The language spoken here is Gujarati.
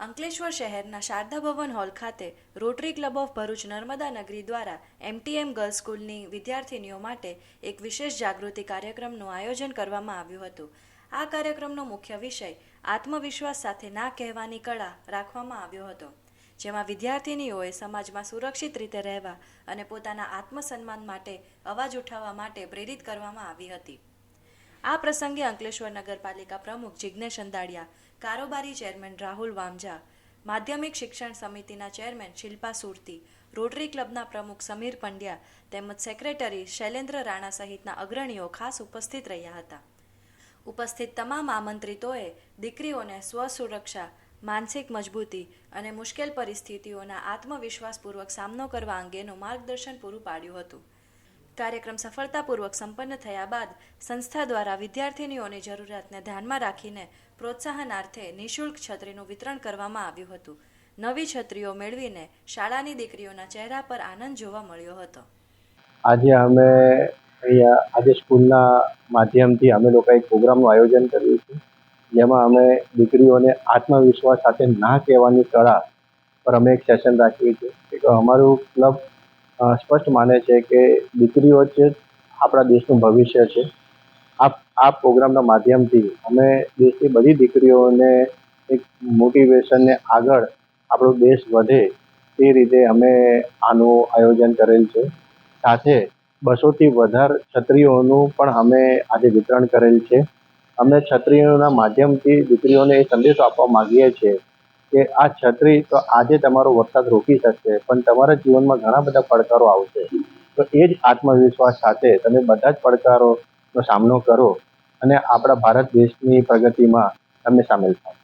અંકલેશ્વર શહેરના શારદા ભવન હોલ ખાતે rotary club of Bharuch Narmada નગરી દ્વારા એમટીએમ ગર્લ્સ સ્કૂલની વિદ્યાર્થીનીઓ માટે એક વિશેષ જાગૃતિ કાર્યક્રમનું આયોજન કરવામાં આવ્યું હતું. આ કાર્યક્રમનો મુખ્ય વિષય આત્મવિશ્વાસ સાથે ના કહેવાની કળા રાખવામાં આવ્યો હતો, જેમાં વિદ્યાર્થીનીઓએ સમાજમાં સુરક્ષિત રીતે રહેવા અને પોતાના આત્મસન્માન માટે અવાજ ઉઠાવવા માટે પ્રેરિત કરવામાં આવી હતી. આ પ્રસંગે અંકલેશ્વર નગરપાલિકા પ્રમુખ જિજ્ઞેશ અંદાડિયા, કારોબારી ચેરમેન રાહુલ વામજા, માધ્યમિક શિક્ષણ સમિતિના ચેરમેન શિલ્પા સુરતી, રોટરી ક્લબના પ્રમુખ સમીર પંડ્યા તેમજ સેક્રેટરી શૈલેન્દ્ર રાણા સહિતના અગ્રણીઓ ખાસ ઉપસ્થિત રહ્યા હતા. ઉપસ્થિત તમામ આમંત્રિતોએ દીકરીઓને સ્વસુરક્ષા, માનસિક મજબૂતી અને મુશ્કેલ પરિસ્થિતિઓના આત્મવિશ્વાસપૂર્વક સામનો કરવા અંગેનું માર્ગદર્શન પૂરું પાડ્યું હતું. કાર્યક્રમ સફળતાપૂર્વક સંપન્ન થયા બાદ સંસ્થા દ્વારા વિદ્યાર્થીનીઓની જરૂરિયાતને ધ્યાનમાં રાખીને પ્રોત્સાહનાર્થે નિઃશુલ્ક છત્રીનું વિતરણ કરવામાં આવ્યું હતું. નવી છત્રીઓ મેળવીને શાળાની દીકરીઓના ચહેરા પર આનંદ જોવા મળ્યો હતો. આજે સ્કૂલના માધ્યમથી અમે લોકો એક પ્રોગ્રામનું આયોજન કર્યું છે, જેમાં અમે દીકરીઓને આત્મવિશ્વાસ સાથે ના કહેવાની કળા પર અમે એક સેશન રાખ્યું છે. અમારું ક્લબ સ્પષ્ટ માને છે કે દીકરીઓ જ આપણા દેશનું ભવિષ્ય છે. આ પ્રોગ્રામના માધ્યમથી અમે દેશની બધી દીકરીઓને એક મોટિવેશનને આગળ આપણો દેશ વધે તે રીતે અમે આનું આયોજન કરેલ છે. સાથે 200થી વધારે છત્રીઓનું પણ અમે આજે વિતરણ કરેલ છે. અમે છત્રીઓના માધ્યમથી દીકરીઓને એ સંદેશો આપવા માગીએ છીએ કે આ છત્રી તો આજે તમારો વરસાદ રોકી શકશે, પણ તમારા જીવનમાં ઘણા બધા પડકારો આવશે, તો એ જ આત્મવિશ્વાસ સાથે તમે બધા જ પડકારોનો સામનો કરો અને આપણા ભારત દેશની પ્રગતિમાં તમે સામેલ થાઓ.